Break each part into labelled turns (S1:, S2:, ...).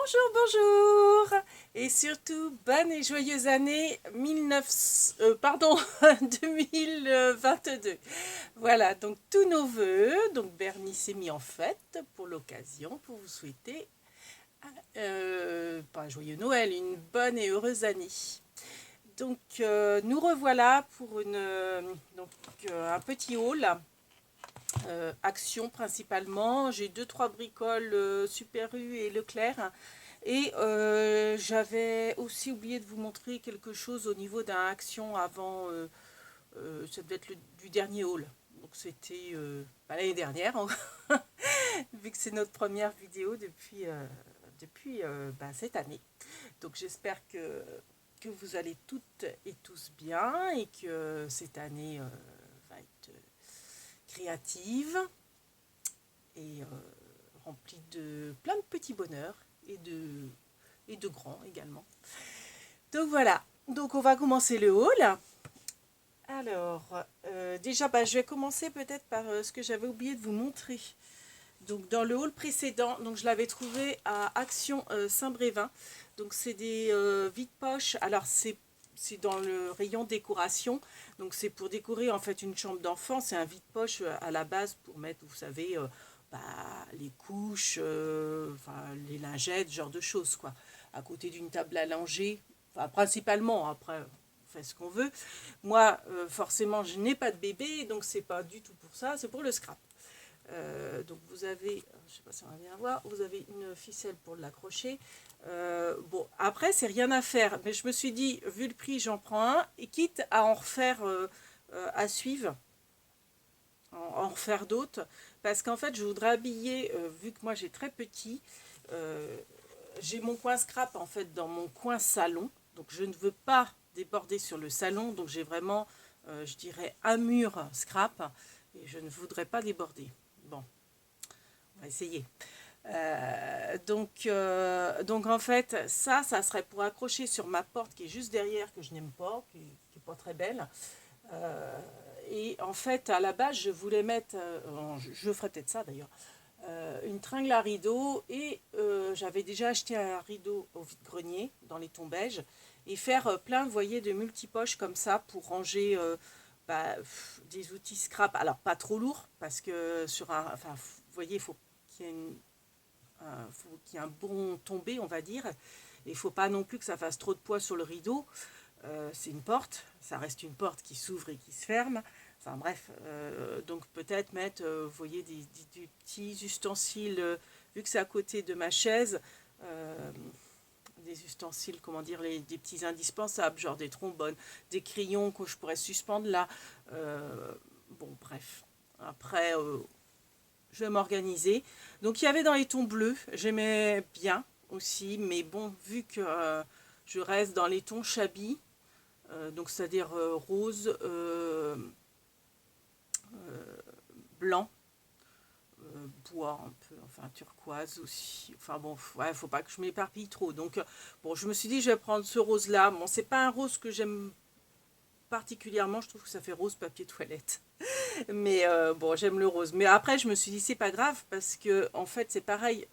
S1: Bonjour, bonjour et surtout bonne et joyeuse année 2022. Voilà, donc tous nos voeux, donc Bernie s'est mis en fête pour l'occasion pour vous souhaiter pas un joyeux Noël, une bonne et heureuse année. Donc nous revoilà pour un petit haul. Action principalement. J'ai deux trois bricoles Super U et Leclerc. Et j'avais aussi oublié de vous montrer quelque chose au niveau d'un Action avant. Ça devait être du dernier haul. Donc c'était l'année dernière, vu que c'est notre première vidéo depuis cette année. Donc j'espère que vous allez toutes et tous bien et que cette année va être créative et remplie de plein de petits bonheurs et de grands également. Donc voilà, donc on va commencer le haul. Alors, déjà, je vais commencer peut-être par ce que j'avais oublié de vous montrer. Donc dans le haul précédent, donc je l'avais trouvé à Action Saint-Brévin. Donc c'est des vides-poches. Alors c'est dans le rayon décoration. Donc c'est pour décorer en fait une chambre d'enfant. C'est un vide-poche à la base pour mettre, vous savez, les couches, les lingettes, ce genre de choses quoi. À côté d'une table à langer. Enfin principalement. Après on fait ce qu'on veut. Moi forcément je n'ai pas de bébé, donc c'est pas du tout pour ça. C'est pour le scrap. Donc vous avez, je sais pas si on va bien voir, vous avez une ficelle pour l'accrocher. Bon, après c'est rien à faire, mais je me suis dit, vu le prix, j'en prends un, et quitte à en refaire à suivre, en refaire d'autres, parce qu'en fait je voudrais habiller, vu que moi j'ai très petit, euh, j'ai mon coin scrap en fait dans mon coin salon, donc je ne veux pas déborder sur le salon, donc j'ai vraiment, je dirais, un mur scrap, et je ne voudrais pas déborder. Bon, on va essayer. Donc en fait, ça serait pour accrocher sur ma porte qui est juste derrière, que je n'aime pas, qui est pas très belle. Euh, et en fait, à la base, je voulais mettre, je ferais peut-être ça d'ailleurs, une tringle à rideau et j'avais déjà acheté un rideau au vide-grenier dans les tons beige et faire plein, vous voyez, de multipoches comme ça pour ranger des outils scrap. Alors pas trop lourd parce que vous voyez, il faut qu'il y ait faut qu'il y ait un bon tombé, on va dire. Et il ne faut pas non plus que ça fasse trop de poids sur le rideau. C'est une porte, ça reste une porte qui s'ouvre et qui se ferme. Enfin bref, donc peut-être mettre, vous voyez, des petits ustensiles, vu que c'est à côté de ma chaise, euh, des ustensiles, comment dire, des petits indispensables, genre des trombones, des crayons que je pourrais suspendre là. Bon, bref. Après, je vais m'organiser. Donc il y avait dans les tons bleus, j'aimais bien aussi, mais bon, vu que je reste dans les tons chablis, donc c'est-à-dire rose, blanc, bois un peu, enfin turquoise aussi. Enfin bon, ouais, faut pas que je m'éparpille trop. Donc bon, je me suis dit je vais prendre ce rose là. Bon, c'est pas un rose que j'aime particulièrement, je trouve que ça fait rose papier toilette. Mais bon, j'aime le rose. Mais après, je me suis dit, c'est pas grave, parce que en fait, c'est pareil.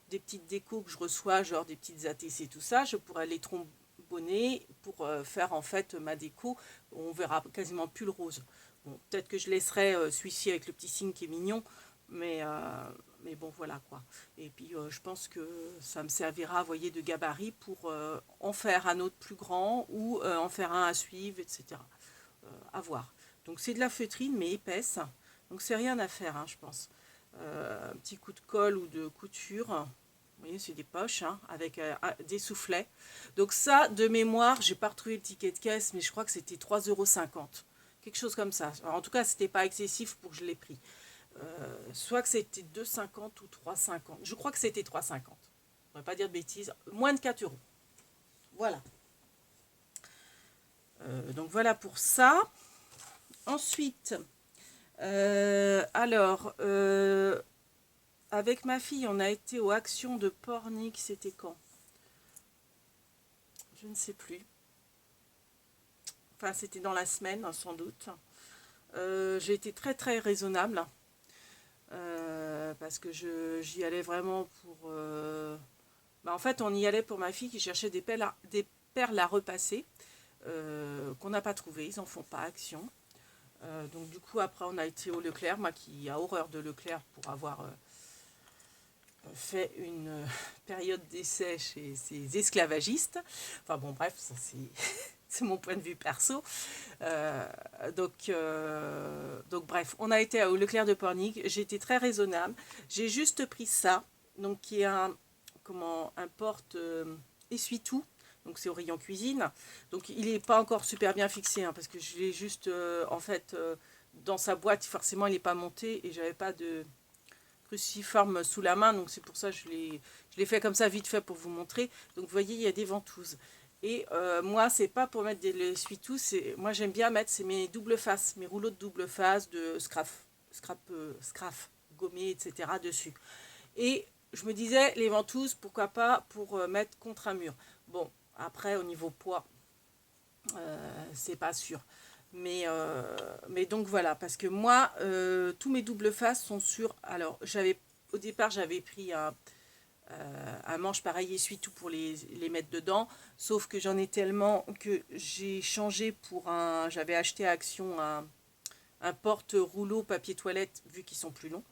S1: Des petites décos que je reçois, genre des petites ATC, tout ça, je pourrais les trombonner pour faire en fait ma déco. On verra quasiment plus le rose. Bon, peut-être que je laisserai celui-ci avec le petit signe qui est mignon, mais, euh, mais bon, voilà quoi. Et puis, je pense que ça me servira, vous voyez, de gabarit pour en faire un autre plus grand ou en faire un à suivre, etc. À voir. Donc c'est de la feutrine mais épaisse. Donc c'est rien à faire, hein, je pense. Un petit coup de colle ou de couture. Vous voyez, c'est des poches hein, avec des soufflets. Donc ça, de mémoire, j'ai pas retrouvé le ticket de caisse, mais je crois que c'était 3,50 €. Quelque chose comme ça. Alors, en tout cas, c'était pas excessif pour que je l'ai pris. Soit que c'était 2,50 ou 3,50. Je crois que c'était 3,50. On ne va pas dire de bêtises. Moins de 4 euros. Voilà. Donc voilà pour ça. Ensuite, avec ma fille, on a été aux actions de Pornic, c'était quand? Je ne sais plus. Enfin, c'était dans la semaine, hein, sans doute. J'ai été très très raisonnable parce que j'y allais vraiment pour... En fait, on y allait pour ma fille qui cherchait des perles à repasser, qu'on n'a pas trouvées. Ils n'en font pas Action. Donc du coup, après, on a été au Leclerc. Moi qui a horreur de Leclerc pour avoir fait une période d'essai chez ces esclavagistes. Enfin bon, bref, ça c'est... C'est mon point de vue perso. Donc bref, on a été au Leclerc de Pornic. J'ai été très raisonnable. J'ai juste pris ça, donc qui est un porte essuie-tout. Donc c'est au rayon cuisine. Donc il n'est pas encore super bien fixé, hein, parce que je l'ai juste en fait dans sa boîte. Forcément, il n'est pas monté et j'avais pas de cruciforme sous la main. Donc c'est pour ça que je l'ai fait comme ça vite fait pour vous montrer. Donc vous voyez, il y a des ventouses. Et moi, c'est pas pour mettre des essuie-tout, moi j'aime bien mettre, c'est mes double faces, mes rouleaux de double face de scrap gommé, etc. dessus. Et je me disais, les ventouses, pourquoi pas pour mettre contre un mur. Bon, après, au niveau poids, c'est pas sûr. Mais donc voilà, parce que moi, tous mes double faces sont sur... Alors, au départ, j'avais pris un manche pareil essuie-tout pour les mettre dedans, sauf que j'en ai tellement que j'ai changé j'avais acheté à Action un porte-rouleau papier toilette, vu qu'ils sont plus longs,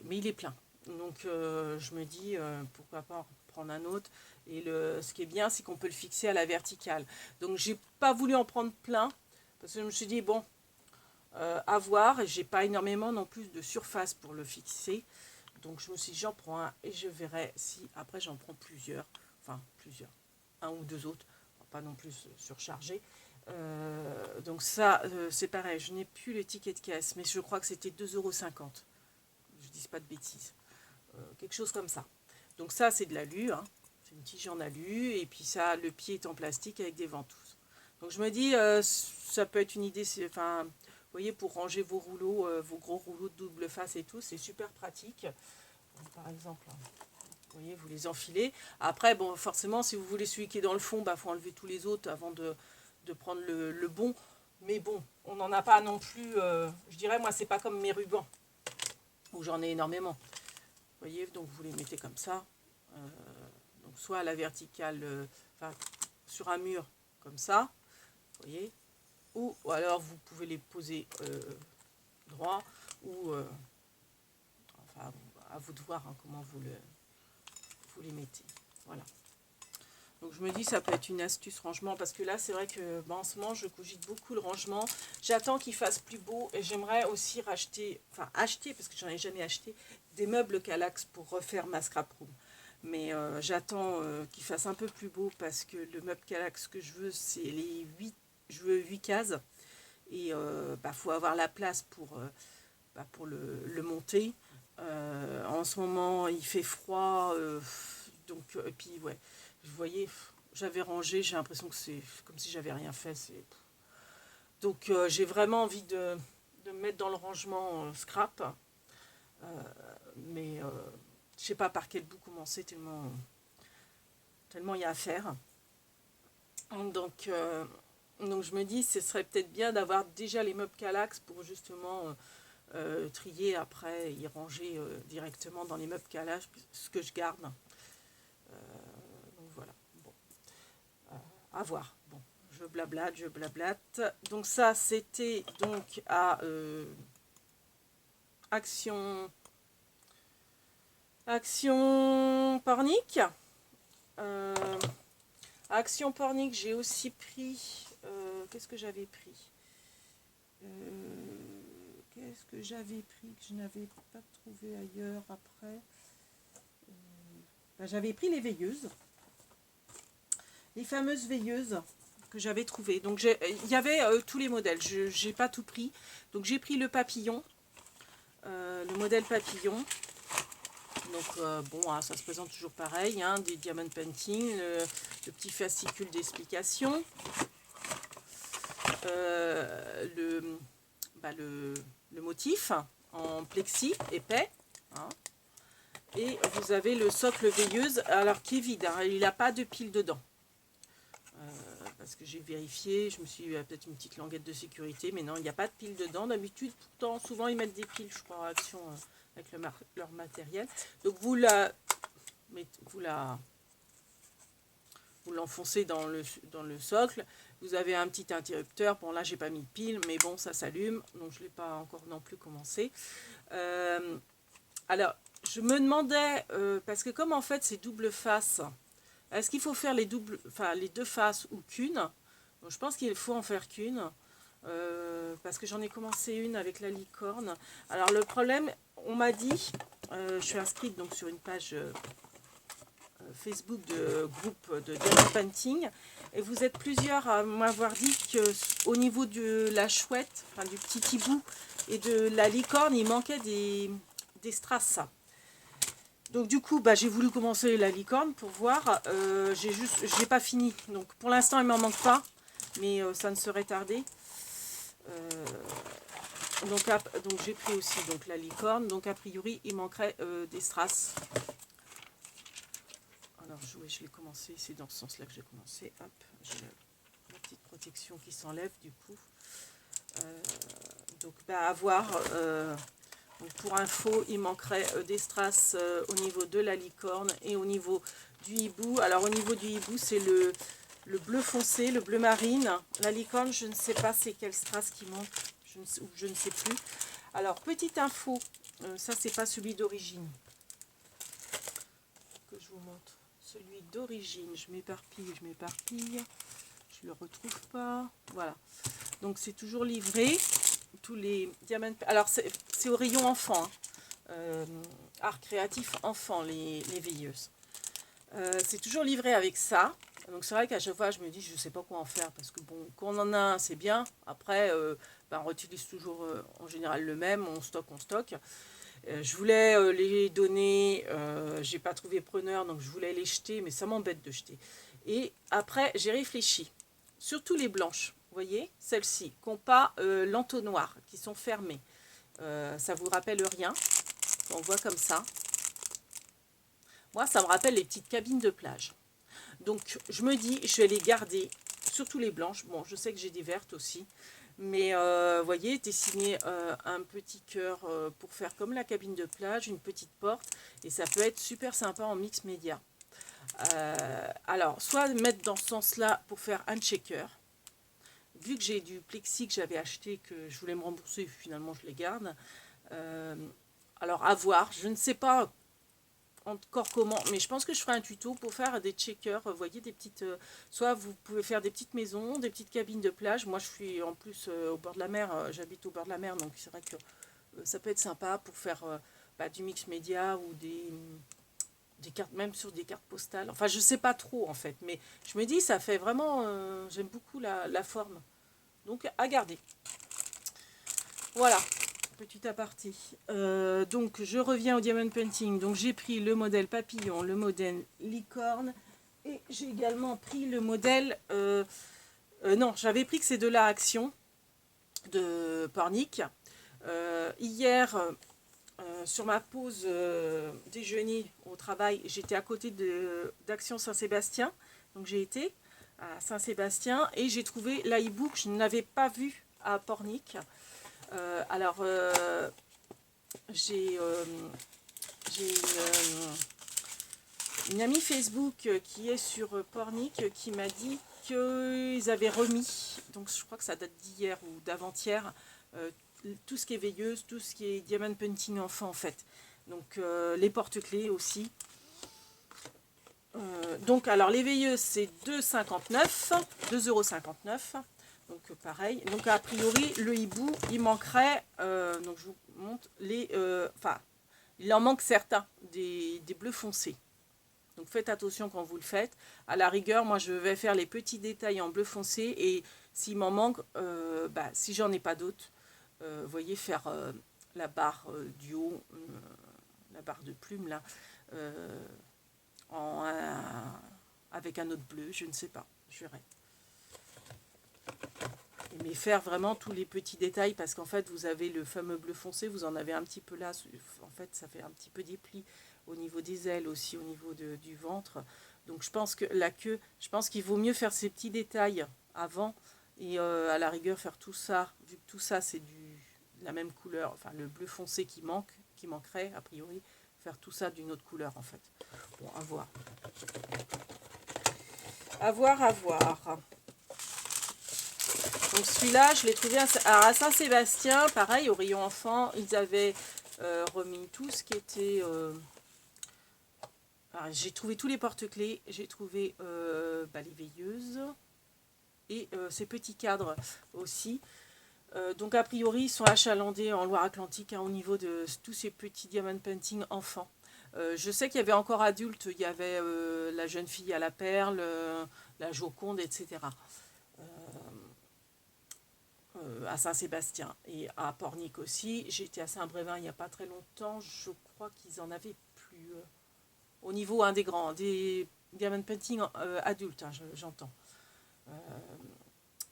S1: mais il est plein. Donc je me dis, pourquoi pas en prendre un autre. Et ce qui est bien, c'est qu'on peut le fixer à la verticale. Donc j'ai pas voulu en prendre plein, parce que je me suis dit, bon, à voir, j'ai pas énormément non plus de surface pour le fixer. Donc je me suis dit, j'en prends un et je verrai si après j'en prends plusieurs. Enfin, plusieurs. Un ou deux autres. Pas non plus surchargé. Donc ça, c'est pareil. Je n'ai plus les tickets de caisse. Mais je crois que c'était 2,50 €. Je ne dis pas de bêtises. Quelque chose comme ça. Donc ça, c'est de l'alu. Hein. C'est une tige en alu. Et puis ça, le pied est en plastique avec des ventouses. Donc je me dis, ça peut être une idée. Enfin... Vous voyez, pour ranger vos rouleaux, vos gros rouleaux de double face et tout, c'est super pratique. Par exemple, vous voyez, vous les enfilez. Après, bon, forcément, si vous voulez celui qui est dans le fond, bah, faut enlever tous les autres avant de prendre le bon. Mais bon, on n'en a pas non plus, je dirais, moi, c'est pas comme mes rubans, où j'en ai énormément. Vous voyez, donc vous les mettez comme ça. Donc soit à la verticale, enfin, sur un mur, comme ça. Vous voyez. Ou alors vous pouvez les poser droit, ou enfin à vous de voir hein, comment vous les mettez. Voilà. Donc je me dis ça peut être une astuce rangement, parce que là c'est vrai que en ce moment je cogite beaucoup le rangement. J'attends qu'il fasse plus beau et j'aimerais aussi acheter, parce que j'en ai jamais acheté, des meubles Kallax pour refaire ma scrap room. Mais j'attends qu'il fasse un peu plus beau, parce que le meuble Kallax que je veux, c'est je veux 8 cases. Et faut avoir la place pour le monter. En ce moment, il fait froid. Donc, et puis, ouais, vous voyez, j'avais rangé, j'ai l'impression que c'est comme si j'avais rien fait. Donc, j'ai vraiment envie de me mettre dans le rangement scrap. Mais je sais pas par quel bout commencer, tellement il y a à faire. Donc je me dis, ce serait peut-être bien d'avoir déjà les meubles Kallax pour justement trier après et ranger directement dans les meubles Kallax, ce que je garde. Donc voilà, bon, à voir. Bon, je blablate. Donc ça, c'était donc à Action Pornic. Action Pornic, j'ai aussi pris... qu'est-ce que j'avais pris que je n'avais pas trouvé ailleurs après j'avais pris les veilleuses. Les fameuses veilleuses que j'avais trouvées. Donc il y avait tous les modèles. Je n'ai pas tout pris. Donc j'ai pris le papillon. Le modèle papillon. Donc bon, ça se présente toujours pareil, hein, des diamond painting, le petit fascicule d'explication, le motif en plexi épais, hein, et vous avez le socle veilleuse, alors qui est vide, hein, il n'a pas de pile dedans. Parce que j'ai vérifié, je me suis dit peut-être une petite languette de sécurité, mais non, il n'y a pas de pile dedans. D'habitude, pourtant, souvent ils mettent des piles, je crois, en Action avec leur matériel. Donc vous vous l'enfoncez dans le socle. Vous avez un petit interrupteur. Bon, là, j'ai pas mis de pile, mais bon, ça s'allume. Donc, je l'ai pas encore non plus commencé. Alors, je me demandais, parce que comme en fait, c'est double face, est-ce qu'il faut faire les deux faces ou qu'une? Donc, je pense qu'il faut en faire qu'une. Parce que j'en ai commencé une avec la licorne. Alors, le problème, on m'a dit, je suis inscrite donc sur une page Facebook de groupe de Diamond Painting, et vous êtes plusieurs à m'avoir dit que au niveau de la chouette, enfin du petit hibou et de la licorne, il manquait des strass. Donc du coup, j'ai voulu commencer la licorne pour voir. J'ai pas fini, donc pour l'instant il m'en manque pas, mais ça ne serait tardé. Donc j'ai pris aussi donc la licorne, donc a priori il manquerait des strass. Alors je vais commencer, c'est dans ce sens là que j'ai commencé. Hop, j'ai la petite protection qui s'enlève du coup. Donc à voir. Donc pour info, il manquerait des strass au niveau de la licorne et au niveau du hibou. Alors au niveau du hibou, c'est le bleu foncé, le bleu marine. La licorne, je ne sais pas c'est quel strass qui manque, je ne sais plus. Alors petite info, ça c'est pas celui d'origine que je vous montre. Celui d'origine, je m'éparpille, je le retrouve pas. Voilà. Donc c'est toujours livré. Tous les diamants. Alors c'est au rayon enfant. Art créatif enfant, les veilleuses. C'est toujours livré avec ça. Donc c'est vrai qu'à chaque fois je me dis je sais pas quoi en faire parce que bon, quand on en a un c'est bien. Après on utilise toujours en général le même, on stocke. Je voulais les donner, j'ai pas trouvé preneur donc je voulais les jeter, mais ça m'embête de jeter. Et après j'ai réfléchi, surtout les blanches, vous voyez, celles-ci, qui n'ont pas l'entonnoir, qui sont fermées. Ça vous rappelle rien, on voit comme ça. Moi ça me rappelle les petites cabines de plage. Donc je me dis je vais les garder, surtout les blanches. Bon, je sais que j'ai des vertes aussi. Mais vous voyez, dessiner un petit cœur pour faire comme la cabine de plage, une petite porte. Et ça peut être super sympa en mix média. Alors, soit mettre dans ce sens-là pour faire un checker. Vu que j'ai du plexi que j'avais acheté, que je voulais me rembourser, finalement je les garde. Alors, à voir. Je ne sais pas encore comment, mais je pense que je ferai un tuto pour faire des checkers, vous voyez, des petites, soit vous pouvez faire des petites maisons, des petites cabines de plage. Moi je suis en plus au bord de la mer, j'habite au bord de la mer, donc c'est vrai que ça peut être sympa pour faire du mix média ou des cartes, même sur des cartes postales, enfin je sais pas trop en fait, mais je me dis ça fait vraiment, j'aime beaucoup la forme, donc à garder. Voilà, petit aparté. Donc je reviens au diamond painting. Donc j'ai pris le modèle papillon, le modèle licorne, et j'ai également pris le modèle non, j'avais pris que c'est de la Action de Pornic. Hier sur ma pause déjeuner au travail, j'étais à côté d'Action Saint-Sébastien, donc j'ai été à Saint-Sébastien et j'ai trouvé l'e-book que je n'avais pas vu à Pornic. Alors, j'ai une amie Facebook qui est sur Pornic qui m'a dit qu'ils avaient remis, donc je crois que ça date d'hier ou d'avant-hier, tout ce qui est veilleuse, tout ce qui est diamond painting enfant en fait. Donc les porte-clés aussi. Donc alors les veilleuses c'est 2,59 2,59 €. Donc pareil, donc a priori le hibou il manquerait, donc je vous montre les, il en manque certains, des bleus foncés. Donc faites attention quand vous le faites. À la rigueur, moi je vais faire les petits détails en bleu foncé et s'il m'en manque, si j'en ai pas d'autres, vous voyez faire la barre du haut, la barre de plume là, avec un autre bleu, je ne sais pas, je verrai. Mais faire vraiment tous les petits détails parce qu'en fait vous avez le fameux bleu foncé, vous en avez un petit peu là, en fait ça fait un petit peu des plis au niveau des ailes aussi, au niveau du ventre. Donc je pense que la queue, je pense qu'il vaut mieux faire ces petits détails avant et à la rigueur faire tout ça, vu que tout ça c'est la même couleur, enfin le bleu foncé qui manquerait a priori, faire tout ça d'une autre couleur en fait. Bon, à voir. À voir, à voir. Donc celui-là, je l'ai trouvé à Saint-Sébastien, pareil, au rayon enfant, ils avaient remis tout ce qui était... j'ai trouvé tous les porte-clés, j'ai trouvé les veilleuses et ces petits cadres aussi. Donc a priori, ils sont achalandés en Loire-Atlantique au niveau de tous ces petits diamond painting enfants. Je sais qu'il y avait encore adultes, il y avait la jeune fille à la perle, la Joconde, etc. À Saint-Sébastien et à Pornic aussi. J'étais à Saint-Brévin il n'y a pas très longtemps, je crois qu'ils en avaient plus. Au niveau des grands, des diamond painting adultes, hein, j'entends.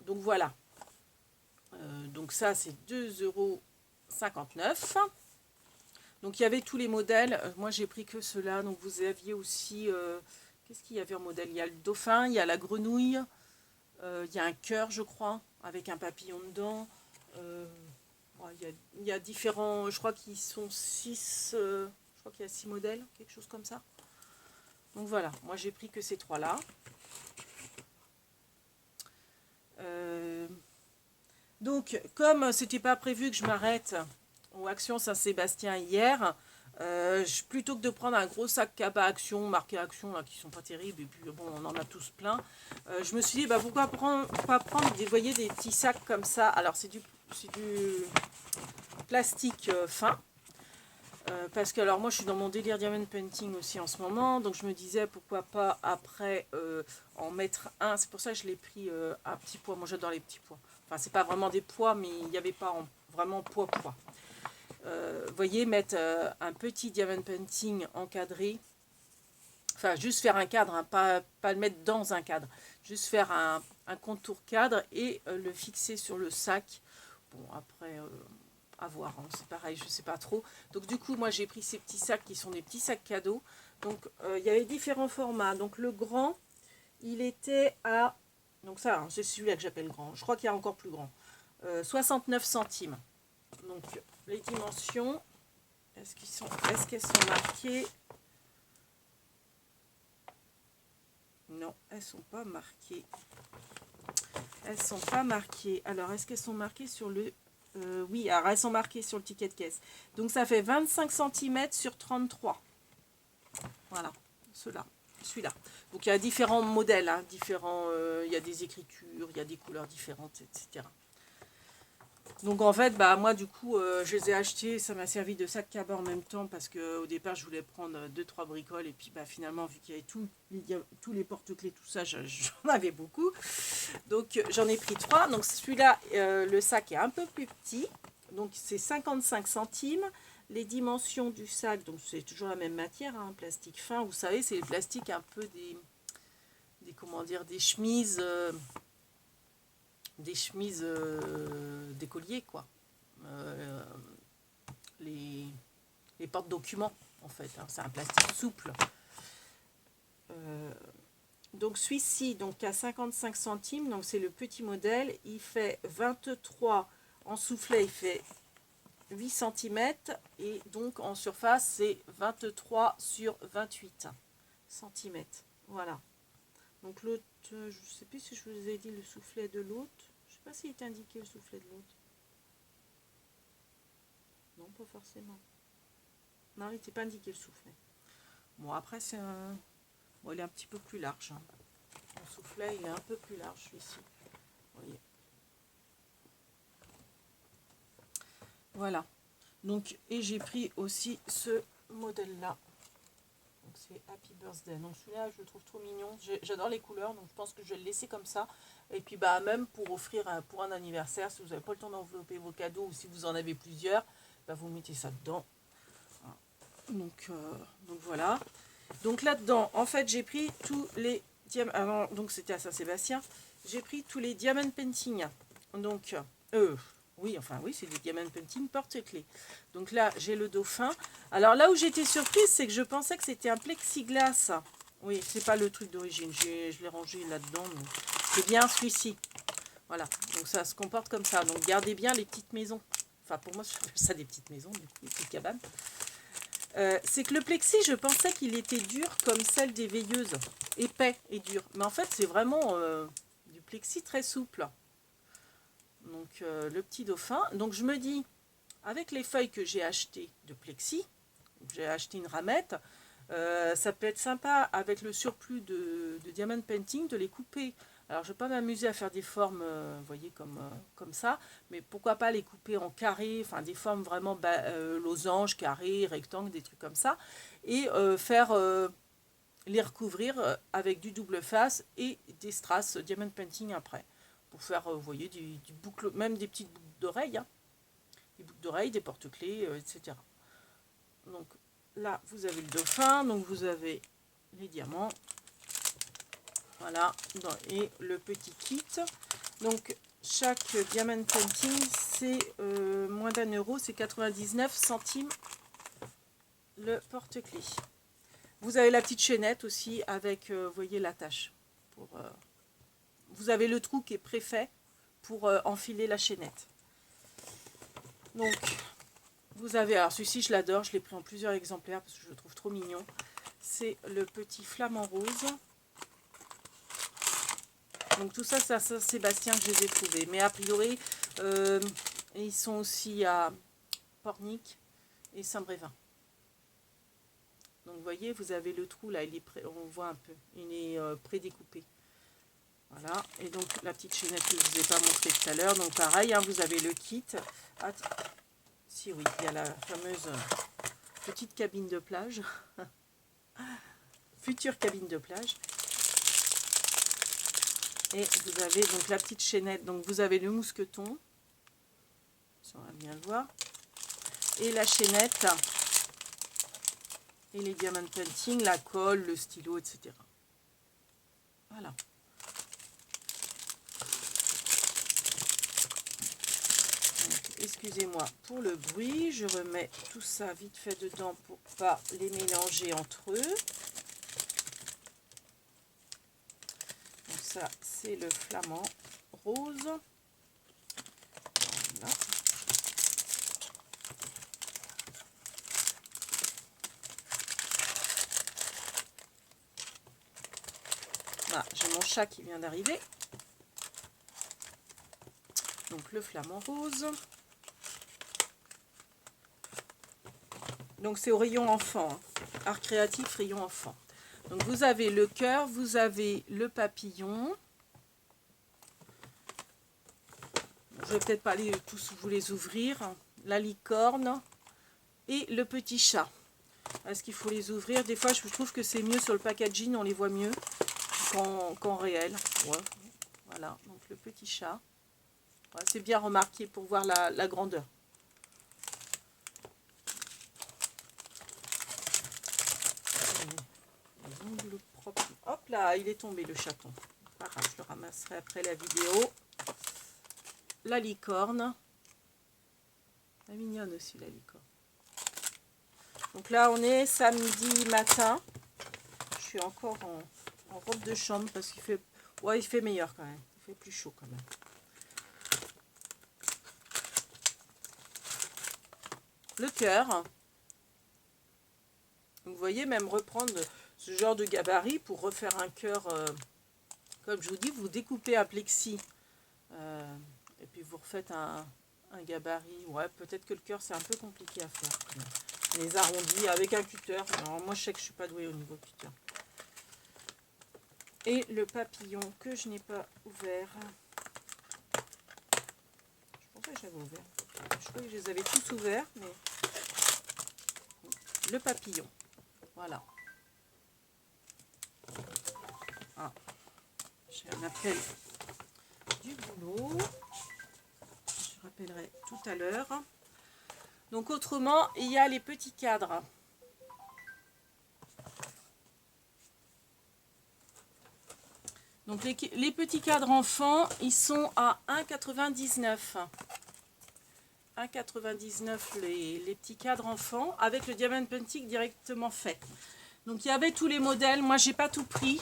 S1: Donc voilà. Donc ça c'est 2,59 €. Donc il y avait tous les modèles. Moi j'ai pris que ceux-là. Donc vous aviez aussi... qu'est-ce qu'il y avait en modèle? Il y a le dauphin, il y a la grenouille, il y a un cœur je crois, avec un papillon dedans. Il y a différents... Je crois qu'ils sont 6... je crois qu'il y a 6 modèles, quelque chose comme ça. Donc voilà, moi j'ai pris que ces trois-là. Donc comme c'était pas prévu que je m'arrête aux Action Saint-Sébastien hier, plutôt que de prendre un gros sac cabas Action, marqué Action, là, qui sont pas terribles, et puis bon, on en a tous plein, je me suis dit, pourquoi pas prendre des petits sacs comme ça. Alors c'est du plastique fin. Parce que alors moi je suis dans mon délire diamond painting aussi en ce moment, donc je me disais pourquoi pas après en mettre un. C'est pour ça que je l'ai pris à petits pois. Moi j'adore les petits pois, enfin c'est pas vraiment des pois, mais il n'y avait pas vraiment pois. Vous voyez, mettre un petit diamond painting encadré, enfin juste faire un cadre, hein, pas le mettre dans un cadre, juste faire un contour cadre et le fixer sur le sac. Bon après à voir, hein, c'est pareil, je sais pas trop. Donc du coup moi j'ai pris ces petits sacs qui sont des petits sacs cadeaux. Donc il y avait différents formats. Donc le grand, il était à, donc ça hein, c'est celui-là que j'appelle grand, je crois qu'il y a encore plus grand, 69 centimes. Donc les dimensions, est-ce qu'elles sont marquées? Non, elles sont pas marquées. Elles sont pas marquées. Alors est-ce qu'elles sont marquées sur le... oui, alors elles sont marquées sur le ticket de caisse. Donc ça fait 25 cm sur 33. Voilà, celui-là. Donc il y a différents modèles, hein, il y a des écritures, il y a des couleurs différentes, etc. Donc en fait, moi du coup, je les ai achetés, ça m'a servi de sac cabas en même temps parce qu'au départ, je voulais prendre 2-3 bricoles et puis finalement, vu qu'il y avait tous les porte-clés, tout ça, j'en avais beaucoup. Donc j'en ai pris 3. Donc celui-là, le sac est un peu plus petit, donc c'est 55 centimes. Les dimensions du sac, donc c'est toujours la même matière, hein, plastique fin. Vous savez, c'est le plastique un peu des chemises... des colliers quoi, les porte-documents en fait, hein. C'est un plastique souple. Donc celui-ci donc à 55 centimes, donc c'est le petit modèle, il fait 23 en soufflet, il fait 8 cm et donc en surface c'est 23 sur 28 cm. Voilà. Donc l'autre, je ne sais plus si je vous ai dit le soufflet de l'autre. Je ne sais pas s'il est indiqué le soufflet de l'autre. Non, pas forcément. Non, il n'était pas indiqué le soufflet. Bon, après, c'est un... Bon, il est un petit peu plus large. Hein. Le soufflet, il est un peu plus large, celui-ci. Vous voyez. Voilà. Donc, et j'ai pris aussi ce modèle-là. Donc c'est Happy Birthday. Donc celui-là, je le trouve trop mignon. J'adore les couleurs, donc je pense que je vais le laisser comme ça. Et puis même pour offrir pour un anniversaire, si vous n'avez pas le temps d'envelopper vos cadeaux ou si vous en avez plusieurs, vous mettez ça dedans. Donc voilà. Donc là-dedans, en fait, j'ai pris tous les diamants. Donc c'était à Saint-Sébastien. J'ai pris tous les diamond painting. Donc oui, c'est des diamond painting porte-clés. Donc là, j'ai le dauphin. Alors là où j'étais surprise, c'est que je pensais que c'était un plexiglas. Oui, c'est pas le truc d'origine. Je l'ai rangé là-dedans. C'est bien celui-ci. Voilà. Donc ça se comporte comme ça. Donc gardez bien les petites maisons. Enfin, pour moi, je fais ça des petites maisons, du coup, des petites cabanes. C'est que le plexi, je pensais qu'il était dur comme celle des veilleuses, épais et dur. Mais en fait, c'est vraiment du plexi très souple. Donc, le petit dauphin. Donc, je me dis, avec les feuilles que j'ai achetées de plexi, j'ai acheté une ramette, ça peut être sympa avec le surplus de diamond painting de les couper. Alors je ne vais pas m'amuser à faire des formes, vous voyez, comme ça, mais pourquoi pas les couper en carré, enfin des formes vraiment losanges, carrés, rectangles, des trucs comme ça, et les recouvrir avec du double face et des strass diamond painting après, pour faire, vous voyez, du boucle, même des petites boucles d'oreilles, hein, des boucles d'oreilles, des porte-clés, etc. Donc là, vous avez le dauphin, donc vous avez les diamants. Voilà, et le petit kit. Donc, chaque diamond painting, c'est moins d'1 €, c'est 99 centimes le porte-clés. Vous avez la petite chaînette aussi avec, vous voyez, l'attache. Vous avez le trou qui est préfet pour enfiler la chaînette. Donc, vous avez, alors celui-ci je l'adore, je l'ai pris en plusieurs exemplaires parce que je le trouve trop mignon. C'est le petit flamant rose. Donc tout ça, c'est à Saint-Sébastien que je les ai trouvés. Mais a priori, ils sont aussi à Pornic et Saint-Brévin. Donc vous voyez, vous avez le trou là, on voit un peu, il est prédécoupé. Voilà, et donc la petite chaînette que je ne vous ai pas montré tout à l'heure. Donc pareil, hein, vous avez le kit. Si oui, il y a la fameuse petite cabine de plage. Future cabine de plage. Et vous avez donc la petite chaînette, donc vous avez le mousqueton, si on va bien le voir, et la chaînette, et les diamond painting, la colle, le stylo, etc. Voilà. Excusez-moi pour le bruit, je remets tout ça vite fait dedans pour pas les mélanger entre eux. Donc ça, c'est le flamant rose. Voilà. Voilà, j'ai mon chat qui vient d'arriver. Donc le flamant rose. Donc c'est au rayon enfant, hein. Art créatif, rayon enfant. Donc vous avez le cœur, vous avez le papillon. Je vais peut-être pas aller tous vous les ouvrir. La licorne et le petit chat. Est-ce qu'il faut les ouvrir? Des fois je trouve que c'est mieux sur le packaging, on les voit mieux qu'en réel. Ouais. Voilà, donc le petit chat. Ouais, c'est bien remarqué pour voir la grandeur. Hop là, il est tombé le chaton. Pas grave, je le ramasserai après la vidéo. La licorne. Elle est mignonne aussi, la licorne. Donc là, on est samedi matin. Je suis encore en robe de chambre parce qu'il fait... Ouais, il fait meilleur quand même. Il fait plus chaud quand même. Le cœur. Vous voyez, même reprendre ce genre de gabarit pour refaire un cœur, comme je vous dis, vous découpez un plexi et puis vous refaites un gabarit. Ouais, peut-être que le cœur c'est un peu compliqué à faire. Les arrondis avec un cutter. Alors moi je sais que je suis pas douée au niveau cutter. Et le papillon que je n'ai pas ouvert. Je pensais que j'avais ouvert. Je crois que je les avais tous ouverts, mais le papillon. Voilà. Ah, j'ai un appel du boulot. Je rappellerai tout à l'heure. Donc autrement, il y a les petits cadres. Donc les petits cadres enfants, ils sont à 1,99 €. 1,99 € les petits cadres enfants avec le diamond painting directement fait. Donc il y avait tous les modèles, moi j'ai pas tout pris.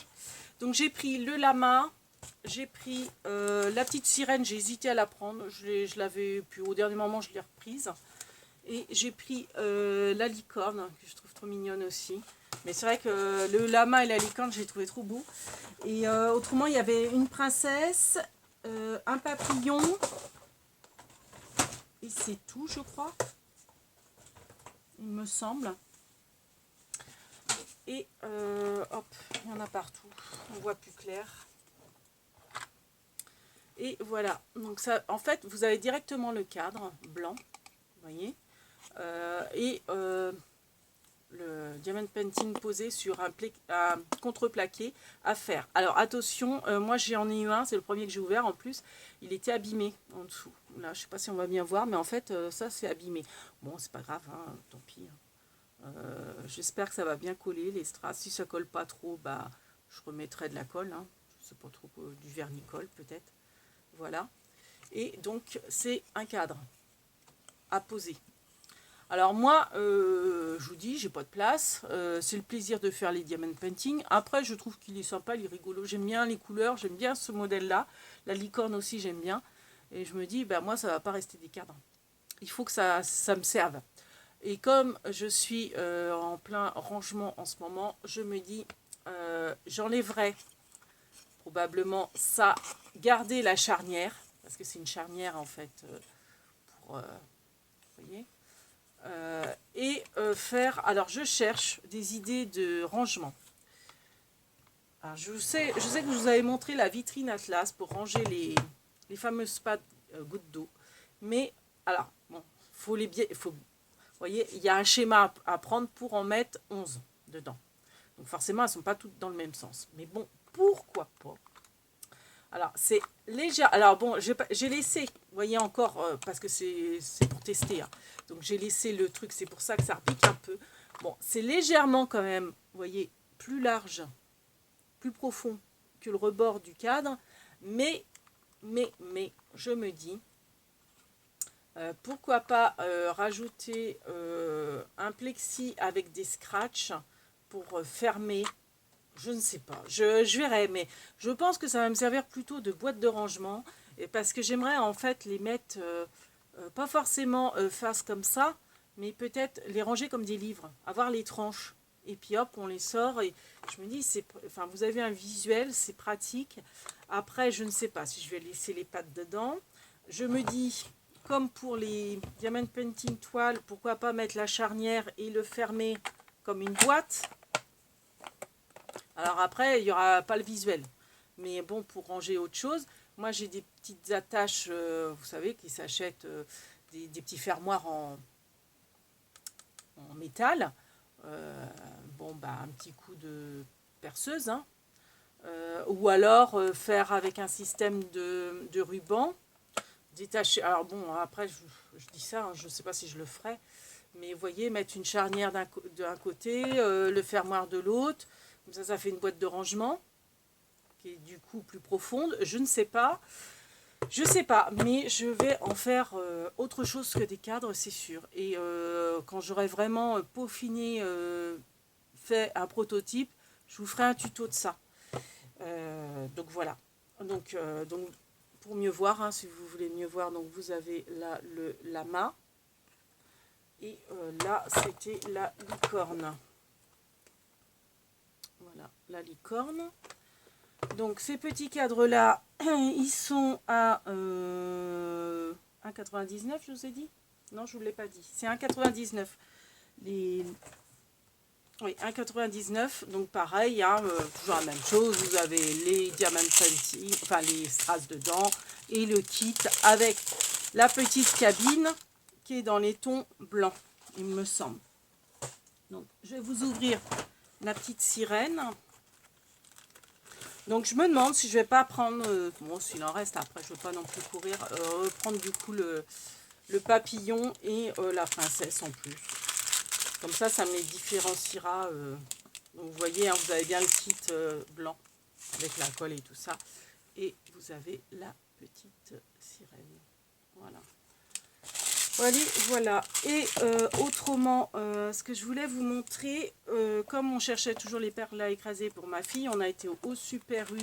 S1: Donc j'ai pris le lama, j'ai pris la petite sirène, j'ai hésité à la prendre, je l'avais, puis au dernier moment je l'ai reprise. Et j'ai pris la licorne, que je trouve trop mignonne aussi. Mais c'est vrai que le lama et la licorne, j'ai trouvé trop beau. Et autrement, il y avait une princesse, un papillon. Et c'est tout, je crois. Il me semble. Et hop, il y en a partout. On voit plus clair. Et voilà. Donc ça, en fait, vous avez directement le cadre blanc. Vous voyez. Le diamond painting posé sur un contreplaqué à faire. Alors attention, moi j'en ai eu un, c'est le premier que j'ai ouvert en plus, il était abîmé en dessous. Là, je sais pas si on va bien voir, mais en fait ça c'est abîmé. Bon, c'est pas grave, hein, tant pis. J'espère que ça va bien coller les strass. Si ça colle pas trop, bah je remettrai de la colle, hein. Je sais pas trop, du vernis-colle peut-être. Voilà. Et donc c'est un cadre à poser. Alors moi, je vous dis, j'ai pas de place. C'est le plaisir de faire les diamond painting. Après, je trouve qu'il est sympa, il est rigolo. J'aime bien les couleurs, j'aime bien ce modèle-là. La licorne aussi, j'aime bien. Et je me dis, ben moi, ça va pas rester des cadres. Il faut que ça me serve. Et comme je suis en plein rangement en ce moment, je me dis, j'enlèverai probablement ça, garder la charnière, parce que c'est une charnière en fait, pour, vous voyez, faire, alors je cherche des idées de rangement. Alors je sais que je vous avais montré la vitrine Atlas pour ranger les fameuses pâtes gouttes d'eau, mais alors bon, vous voyez, il y a un schéma à prendre pour en mettre 11 dedans, donc forcément elles ne sont pas toutes dans le même sens, mais bon, pourquoi pas. Alors c'est léger, alors bon, j'ai laissé, vous voyez encore, parce que c'est pour tester, hein. Donc j'ai laissé le truc, c'est pour ça que ça repique un peu. Bon, c'est légèrement quand même, vous voyez, plus large, plus profond que le rebord du cadre, mais je me dis, pourquoi pas rajouter un plexi avec des scratchs pour fermer. Je ne sais pas, je verrai, mais je pense que ça va me servir plutôt de boîte de rangement, et parce que j'aimerais en fait les mettre, pas forcément face comme ça, mais peut-être les ranger comme des livres, avoir les tranches, et puis hop, on les sort, et je me dis, enfin, vous avez un visuel, c'est pratique. Après, je ne sais pas si je vais laisser les pattes dedans. Je me dis, comme pour les diamond painting toiles, pourquoi pas mettre la charnière et le fermer comme une boîte. Alors après, il n'y aura pas le visuel. Mais bon, pour ranger autre chose, moi j'ai des petites attaches, vous savez, qui s'achètent, des petits fermoirs en métal. Bon, bah un petit coup de perceuse, hein. Ou alors faire avec un système de ruban détaché. Alors bon, après, je dis ça, hein, je ne sais pas si je le ferai. Mais vous voyez, mettre une charnière d'un côté, le fermoir de l'autre. Comme ça fait une boîte de rangement qui est du coup plus profonde. Je ne sais pas. Je sais pas, mais je vais en faire autre chose que des cadres, c'est sûr. Et quand j'aurai vraiment peaufiné, fait un prototype, je vous ferai un tuto de ça. Donc voilà. Donc pour mieux voir, hein, si vous voulez mieux voir, donc vous avez là le lama. Et là, c'était la licorne. Voilà, la licorne. Donc ces petits cadres-là, ils sont à 1,99, je vous ai dit? Non, je ne vous l'ai pas dit. C'est 1,99. Oui, 1,99. Donc pareil, hein, toujours la même chose. Vous avez les diamant painting, enfin les strass dedans, et le kit avec la petite cabine qui est dans les tons blancs, il me semble. Donc je vais vous ouvrir la petite sirène. Donc je me demande si je vais pas prendre, bon s'il en reste après, je ne veux pas non plus courir, prendre du coup le papillon et la princesse en plus. Comme ça me les différenciera. Donc vous voyez, hein, vous avez bien le kit blanc avec la colle et tout ça. Et vous avez la petite sirène. Voilà. Voilà. Et autrement, ce que je voulais vous montrer, comme on cherchait toujours les perles à écraser pour ma fille, on a été au Super U.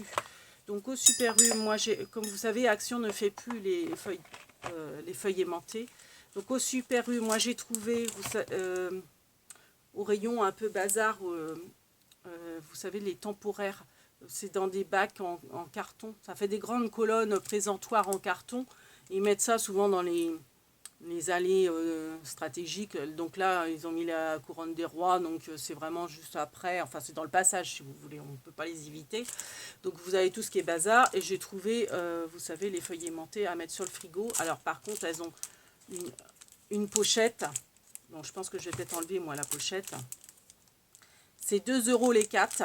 S1: Donc au Super U, moi, comme vous savez, Action ne fait plus les feuilles aimantées. Donc au Super U, moi j'ai trouvé au rayon un peu bazar, vous savez, les temporaires, c'est dans des bacs en carton. Ça fait des grandes colonnes présentoirs en carton. Ils mettent ça souvent dans les allées stratégiques. Donc là, ils ont mis la couronne des rois, donc c'est vraiment juste après. Enfin, c'est dans le passage, si vous voulez, on ne peut pas les éviter. Donc vous avez tout ce qui est bazar. Et j'ai trouvé, vous savez, les feuilles aimantées à mettre sur le frigo. Alors par contre, elles ont une pochette. Donc je pense que je vais peut-être enlever, moi, la pochette. C'est 2 € les 4.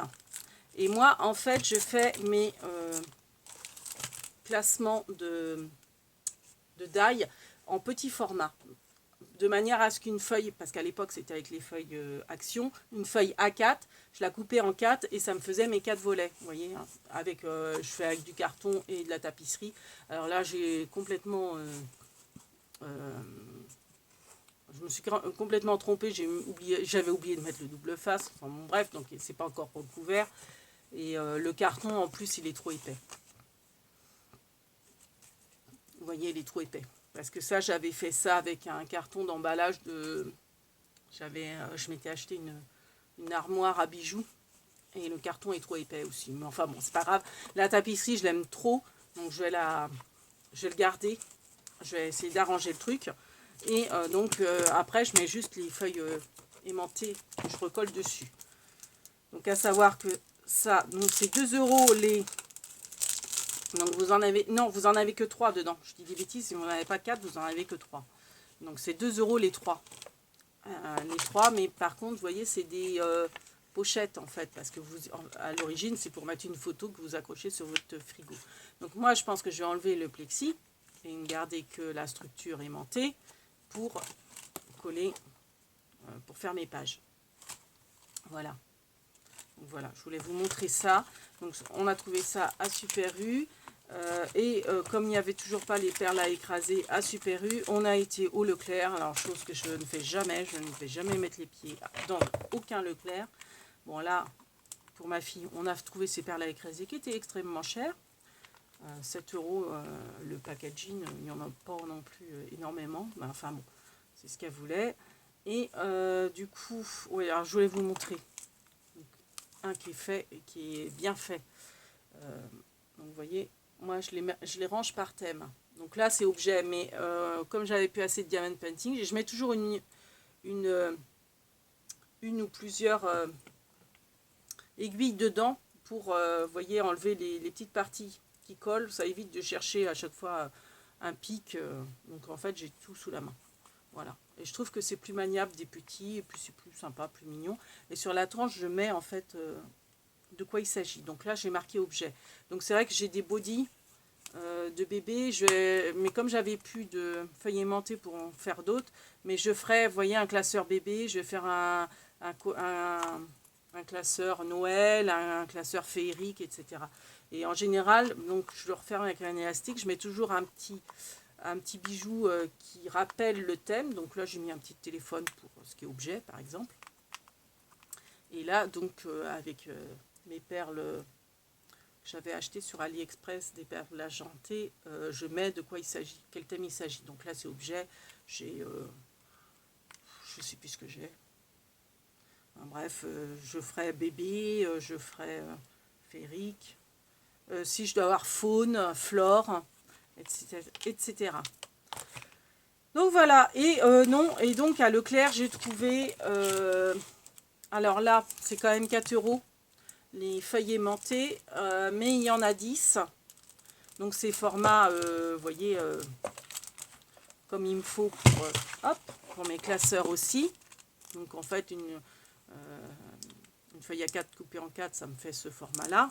S1: Et moi, en fait, je fais mes classements de die en petit format. De manière à ce qu'une feuille, parce qu'à l'époque c'était avec les feuilles Action, une feuille A4, je la coupais en 4 et ça me faisait mes 4 volets. Vous voyez, hein, avec, je fais avec du carton et de la tapisserie. Alors là, j'ai complètement... je me suis complètement trompée, j'avais oublié de mettre le double face. Enfin bon, bref, donc c'est pas encore recouvert. Et le carton, en plus, il est trop épais. Vous voyez, il est trop épais. Parce que ça, j'avais fait ça avec un carton d'emballage de... Je m'étais acheté une armoire à bijoux. Et le carton est trop épais aussi. Mais enfin bon, c'est pas grave. La tapisserie, je l'aime trop. Donc je vais le garder. Je vais essayer d'arranger le truc. Et donc après, je mets juste les feuilles aimantées que je recolle dessus. Donc à savoir que ça, donc c'est 2 € les... Donc vous en avez... Non, vous en avez que 3 dedans. Je dis des bêtises, si vous n'en avez pas 4, vous en avez que 3. Donc c'est 2 € les 3. Les 3, mais par contre, vous voyez, c'est des pochettes en fait. Parce que à l'origine, c'est pour mettre une photo que vous accrochez sur votre frigo. Donc moi, je pense que je vais enlever le plexi et ne garder que la structure aimantée pour coller, pour faire mes pages. Voilà. Donc voilà, je voulais vous montrer ça. Donc on a trouvé ça à Super U. Comme il n'y avait toujours pas les perles à écraser à Super U, on a été au Leclerc. Alors chose que je ne fais jamais, je ne vais jamais mettre les pieds dans aucun Leclerc. Bon là, pour ma fille, on a trouvé ces perles à écraser qui étaient extrêmement chères. 7 € le packaging, il n'y en a pas non plus énormément. Mais enfin bon, c'est ce qu'elle voulait. Et du coup, oui, alors je voulais vous montrer. Un qui est fait et qui est bien fait. Donc vous voyez, moi je les range par thème. Donc là c'est objet, mais comme j'avais plus assez de diamond painting, je mets toujours une ou plusieurs aiguilles dedans pour vous voyez, enlever les petites parties qui collent. Ça évite de chercher à chaque fois un pic. Donc en fait j'ai tout sous la main. Voilà. Et je trouve que c'est plus maniable des petits, et puis c'est plus sympa, plus mignon. Et sur la tranche, je mets en fait de quoi il s'agit. Donc là, j'ai marqué objet. Donc c'est vrai que j'ai des bodys de bébé, mais comme j'avais plus de feuilles aimantées pour en faire d'autres, mais je ferai, vous voyez, un classeur bébé, je vais faire un classeur Noël, un classeur féerique, etc. Et en général, donc je le referme avec un élastique, je mets toujours un petit bijou qui rappelle le thème. Donc là, j'ai mis un petit téléphone pour ce qui est objet, par exemple. Et là, donc, avec mes perles que j'avais achetées sur AliExpress, des perles argentées, je mets de quoi il s'agit, quel thème il s'agit. Donc là, c'est objet. J'ai, je sais plus ce que j'ai. Enfin, bref, je ferai bébé, je ferai féerique. Si je dois avoir faune, flore, etc. Donc voilà, et non, et donc à Leclerc, j'ai trouvé, alors là, c'est quand même 4 € les feuilles aimantées, mais il y en a 10. Donc c'est format, vous voyez, comme il me faut pour mes classeurs aussi. Donc en fait, une feuille A4 coupée en 4, ça me fait ce format-là.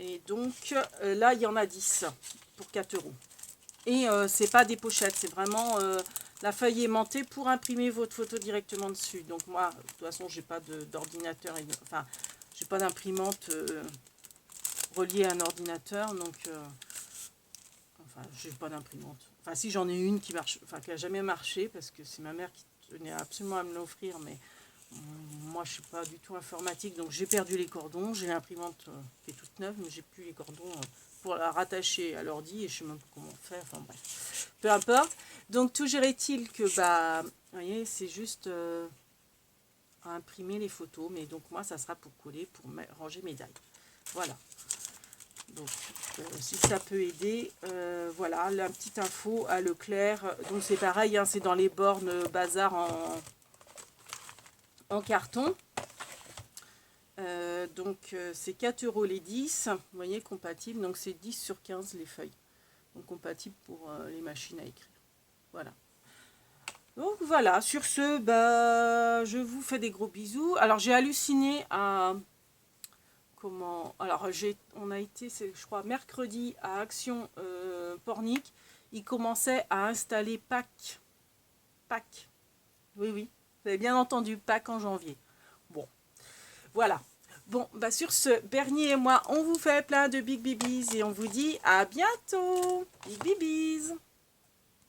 S1: Et donc là, il y en a 10 pour 4 €. Et c'est pas des pochettes, c'est vraiment la feuille aimantée pour imprimer votre photo directement dessus. Donc moi, de toute façon, j'ai pas d'ordinateur, enfin, j'ai pas d'imprimante reliée à un ordinateur, donc enfin, j'ai pas d'imprimante. Enfin, si j'en ai une qui marche, enfin, qui a jamais marché parce que c'est ma mère qui tenait absolument à me l'offrir, mais moi, je suis pas du tout informatique, donc j'ai perdu les cordons. J'ai l'imprimante qui est toute neuve, mais j'ai plus les cordons pour la rattacher à l'ordi et je sais même pas comment faire, enfin bref, peu importe. Donc toujours est-il que bah vous voyez c'est juste à imprimer les photos, mais donc moi ça sera pour coller, pour ranger mes dailles. Voilà. Donc si ça peut aider, voilà la petite info à Leclerc. Donc c'est pareil, hein, c'est dans les bornes bazar en carton. Donc c'est 4 € les 10, vous voyez, compatible, donc c'est 10 sur 15 les feuilles, donc compatible pour les machines à écrire. Voilà. Donc voilà, sur ce, bah, je vous fais des gros bisous. Alors j'ai halluciné à... Comment... Alors on a été, je crois, mercredi à Action Pornic. Ils commençaient à installer Pâques. Pâques. Oui, oui. Vous avez bien entendu, Pâques en janvier. Bon, voilà. Bon, bah sur ce, Bernier et moi, on vous fait plein de big bibis et on vous dit à bientôt. Big bibis.